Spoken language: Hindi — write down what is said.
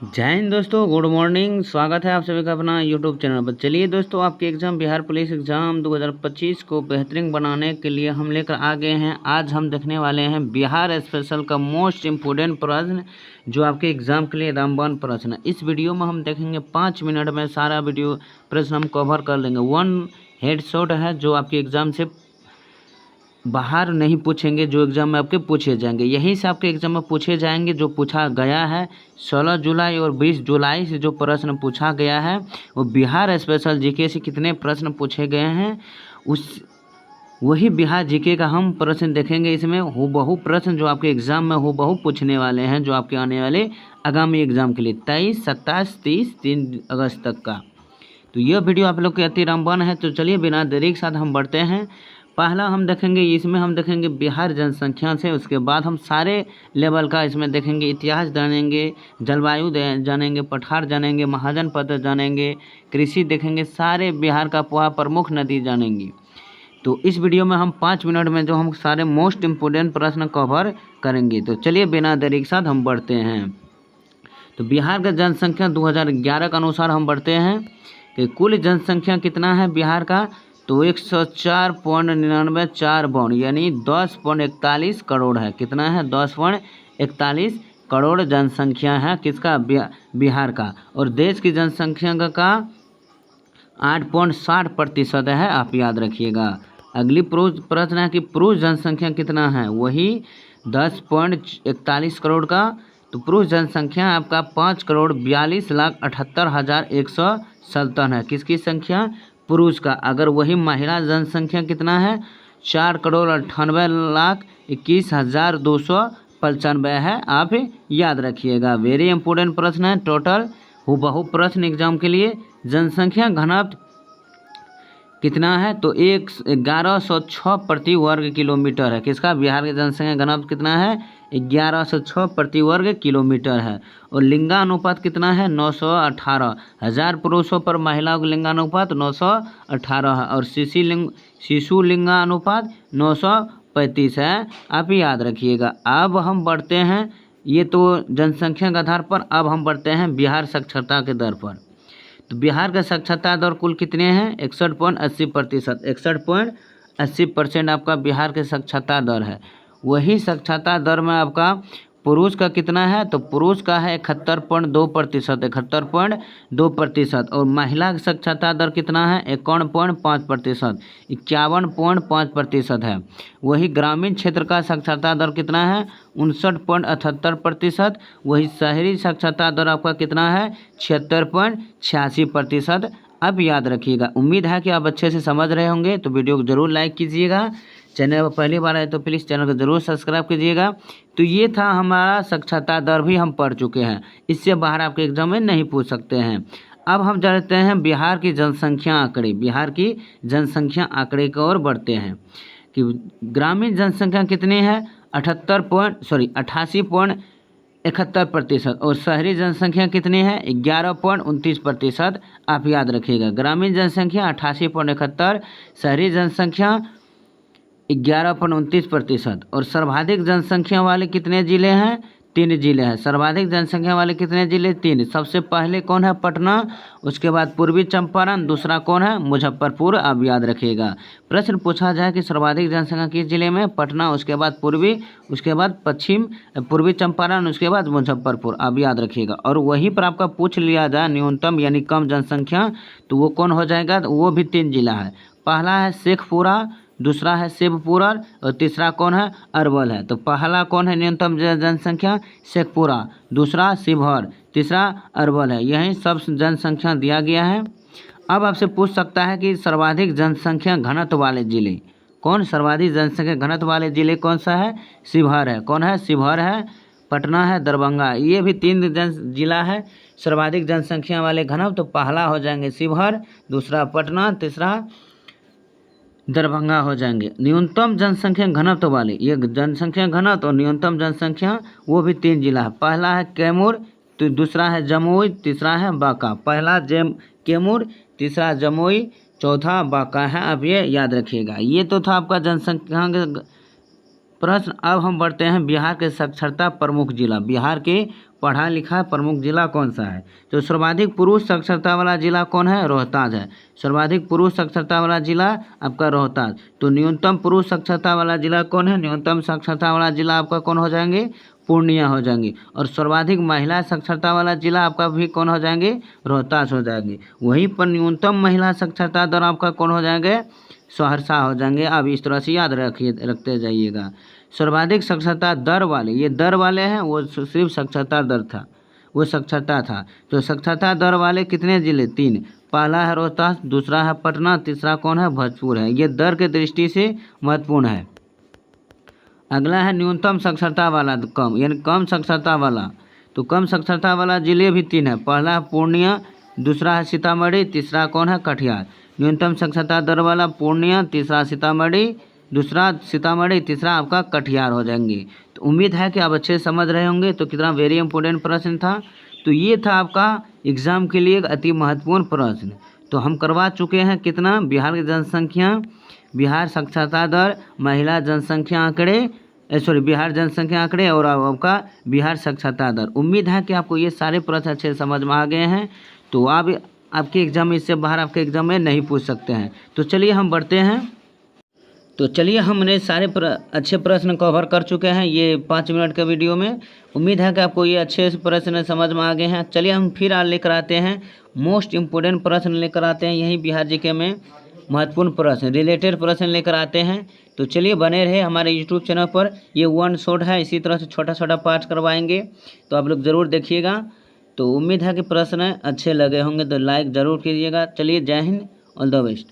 जय हिंद दोस्तों, गुड मॉर्निंग। स्वागत है आप सभी का अपना यूट्यूब चैनल पर। चलिए दोस्तों, आपके एग्ज़ाम बिहार पुलिस एग्ज़ाम 2025 को बेहतरीन बनाने के लिए हम लेकर आ गए हैं। आज हम देखने वाले हैं बिहार स्पेशल का मोस्ट इम्पोर्टेंट प्रश्न, जो आपके एग्ज़ाम के लिए रामबाण प्रश्न है। इस वीडियो में हम देखेंगे 5 मिनट में सारा वीडियो प्रश्न हम कवर कर लेंगे। वन हेडशॉट है जो आपके एग्ज़ाम से बाहर नहीं पूछेंगे, जो एग्ज़ाम में आपके पूछे जाएंगे। यहीं से आपके एग्ज़ाम में पूछे जाएंगे जो पूछा गया है। 16 जुलाई और 20 जुलाई से जो प्रश्न पूछा गया है वो बिहार स्पेशल जीके से कितने प्रश्न पूछे गए हैं, उस वही बिहार जीके का हम प्रश्न देखेंगे। इसमें हूबहू प्रश्न जो आपके एग्ज़ाम में हूबहू पूछने वाले हैं, जो आपके आने वाले आगामी एग्ज़ाम के लिए 23, 27, 30, 3 अगस्त तक का। तो यह वीडियो आप लोग के अति रामबाण है। तो चलिए बिना देरी के साथ हम बढ़ते हैं। पहला हम देखेंगे, इसमें हम देखेंगे बिहार जनसंख्या से। उसके बाद हम सारे लेवल का इसमें देखेंगे। इतिहास जानेंगे, जलवायु जानेंगे, पठार जानेंगे, महाजन पत्र जानेंगे, कृषि देखेंगे, सारे बिहार का प्रमुख नदी जानेंगे। तो इस वीडियो में हम 5 मिनट में जो हम सारे मोस्ट इम्पोर्टेंट प्रश्न कवर करेंगे। तो चलिए बिना देरी के साथ हम बढ़ते हैं। तो बिहार का जनसंख्या 2011 के अनुसार हम बढ़ते हैं कि कुल जनसंख्या कितना है बिहार का, तो 104.99 बॉन्ड यानी 10.41 करोड़ है। कितना है? 10.41 करोड़ जनसंख्या है किसका? बिहार का। और देश की जनसंख्या का 8.60% है, आप याद रखिएगा। अगली प्रश्न है कि पुरुष जनसंख्या कितना है, वही 10.41 करोड़ का। तो पुरुष जनसंख्या आपका 5,42,78,157 है। किसकी संख्या? पुरुष का। अगर वही महिला जनसंख्या कितना है, 4,98,21,295 है, आप याद रखिएगा। वेरी इंपॉर्टेंट प्रश्न है, टोटल हूबहू प्रश्न एग्जाम के लिए। जनसंख्या घनत्व कितना है, तो 1106 प्रति वर्ग किलोमीटर है। किसका? बिहार की जनसंख्या घनत्व कितना है? 1106 प्रति वर्ग किलोमीटर है। और लिंगानुपात कितना है? 918। 1000 पुरुषों पर महिलाओं का लिंगानुपात 918 है। और शिशु लिंगानुपात 935 है, आप याद रखिएगा। अब हम बढ़ते हैं, ये तो जनसंख्या के आधार पर। अब हम बढ़ते हैं बिहार साक्षरता के दर पर। तो बिहार का साक्षरता दर कुल कितने हैं? 61.80%। 61.80% आपका बिहार के साक्षरता दर है। वही साक्षरता दर में आपका पुरुष का कितना है, तो पुरुष का है 71.2%। 71.2%। और महिला का साक्षरता दर कितना है? 51.5%। 51.5% है। वही ग्रामीण क्षेत्र का साक्षरता दर कितना है? 59.78%। वही शहरी साक्षरता दर आपका कितना है? 76.86%। अब याद रखिएगा। उम्मीद है कि आप अच्छे से समझ रहे होंगे। तो वीडियो को जरूर लाइक कीजिएगा। चैनल पर पहली बार आए तो प्लीज़ चैनल को जरूर सब्सक्राइब कीजिएगा। तो ये था हमारा साक्षरता दर, भी हम पढ़ चुके हैं। इससे बाहर आपके एग्जाम में नहीं पूछ सकते हैं। अब हम जानते हैं बिहार की जनसंख्या आंकड़े। बिहार की जनसंख्या आंकड़े की ओर बढ़ते हैं कि ग्रामीण जनसंख्या कितनी है? 88.71%। और शहरी जनसंख्या कितनी है? 11.29%। आप याद रखिएगा। ग्रामीण जनसंख्या 88.71, शहरी जनसंख्या 11.29%। और सर्वाधिक जनसंख्या वाले कितने ज़िले हैं? 3 ज़िले हैं। सर्वाधिक जनसंख्या वाले कितने ज़िले? 3। सबसे पहले कौन है? पटना। उसके बाद पूर्वी चंपारण। दूसरा कौन है? मुजफ्फरपुर। आप याद रखिएगा। प्रश्न पूछा जाए कि सर्वाधिक जनसंख्या किस जिले में? पटना। उसके बाद पूर्वी, उसके बाद पश्चिम, पूर्वी चंपारण, उसके बाद मुजफ्फरपुर। आप याद रखिएगा। और वहीं पर आपका पूछ लिया जाए न्यूनतम यानी कम जनसंख्या, तो वो कौन हो जाएगा? तो वो भी 3 जिला है। पहला है शेखपुरा, दूसरा है शिवपुरा, और तीसरा कौन है? अरवल है। तो पहला कौन है न्यूनतम जनसंख्या? शेखपुरा। दूसरा शिवहर, तीसरा अरवल है। यही सब जनसंख्या दिया गया है। अब आपसे पूछ सकता है कि सर्वाधिक जनसंख्या घनत्व वाले जिले कौन? सर्वाधिक जनसंख्या घनत्व वाले जिले कौन सा है? शिवहर है। कौन है? शिवहर है। पटना है, दरभंगा। ये भी 3 जिला है सर्वाधिक जनसंख्या वाले घनत्व। तो पहला हो जाएंगे शिवहर, दूसरा पटना, तीसरा दरभंगा हो जाएंगे। न्यूनतम जनसंख्या घनत्व वाले, ये जनसंख्या घनत्व और न्यूनतम जनसंख्या, वो भी 3 जिला है। पहला है कैमूर, तो दूसरा है जमुई, तीसरा है बांका। पहला कैमूर, तीसरा जमुई, चौथा बांका है। अब ये याद रखिएगा। ये तो था आपका जनसंख्या प्रश्न। अब हम बढ़ते हैं बिहार के साक्षरता प्रमुख जिला। बिहार के पढ़ा लिखा प्रमुख जिला कौन सा है? तो सर्वाधिक पुरुष साक्षरता वाला जिला कौन है? रोहतास है। सर्वाधिक पुरुष साक्षरता वाला जिला आपका रोहतास। तो न्यूनतम पुरुष साक्षरता वाला जिला कौन है? न्यूनतम साक्षरता वाला जिला आपका कौन हो जाएंगे? पूर्णिया हो जाएंगे। और सर्वाधिक महिला साक्षरता वाला जिला आपका भी कौन हो जाएंगे? रोहतास हो जाएंगे। वहीं पर न्यूनतम महिला साक्षरता दर आपका कौन हो जाएंगे? सहरसा हो जाएंगे। अब इस तरह से याद रखते जाइएगा। सर्वाधिक साक्षरता दर वाले, ये दर वाले हैं, वो सिर्फ साक्षरता दर था, वो साक्षरता था। तो साक्षरता दर वाले कितने जिले? 3। पहला है रोहतास, दूसरा है पटना, तीसरा कौन है? भोजपुर है। ये दर के दृष्टि से महत्वपूर्ण है। अगला है न्यूनतम साक्षरता वाला, कम यानी कम साक्षरता वाला। तो कम साक्षरता वाला जिले भी 3 है। पहला है पूर्णिया, दूसरा है सीतामढ़ी, तीसरा कौन है? कटिहार। न्यूनतम साक्षरता दर वाला पूर्णिया, तीसरा सीतामढ़ी, दूसरा सीतामढ़ी, तीसरा आपका कटिहार हो जाएंगे। तो उम्मीद है कि आप अच्छे से समझ रहे होंगे। तो कितना वेरी इंपॉर्टेंट प्रश्न था। तो ये था आपका एग्ज़ाम के लिए एक अति महत्वपूर्ण प्रश्न। तो हम करवा चुके हैं कितना? बिहार की जनसंख्या, बिहार साक्षरता दर, महिला जनसंख्या आंकड़े, बिहार जनसंख्या आंकड़े और आपका बिहार साक्षरता दर। उम्मीद है कि आपको ये सारे प्रश्न अच्छे समझ में आ गए हैं। तो आप आपके एग्ज़ाम में, इससे बाहर आपके एग्ज़ाम में नहीं पूछ सकते हैं। तो चलिए हम बढ़ते हैं। तो चलिए हमने सारे अच्छे प्रश्न कवर कर चुके हैं ये 5 मिनट के वीडियो में। उम्मीद है कि आपको ये अच्छे से प्रश्न समझ में आ गए हैं। चलिए हम फिर आज लेकर आते हैं मोस्ट इम्पोर्टेंट प्रश्न लेकर आते हैं। यही बिहार जीके में महत्वपूर्ण प्रश्न, रिलेटेड प्रश्न लेकर आते हैं। तो चलिए बने रहे हमारे यूट्यूब चैनल पर। ये 1 शॉट है, इसी तरह से छोटा छोटा पार्ट करवाएंगे, तो आप लोग ज़रूर देखिएगा। तो उम्मीद है कि प्रश्न अच्छे लगे होंगे, तो लाइक ज़रूर कीजिएगा। चलिए जय हिंद, ऑल द बेस्ट।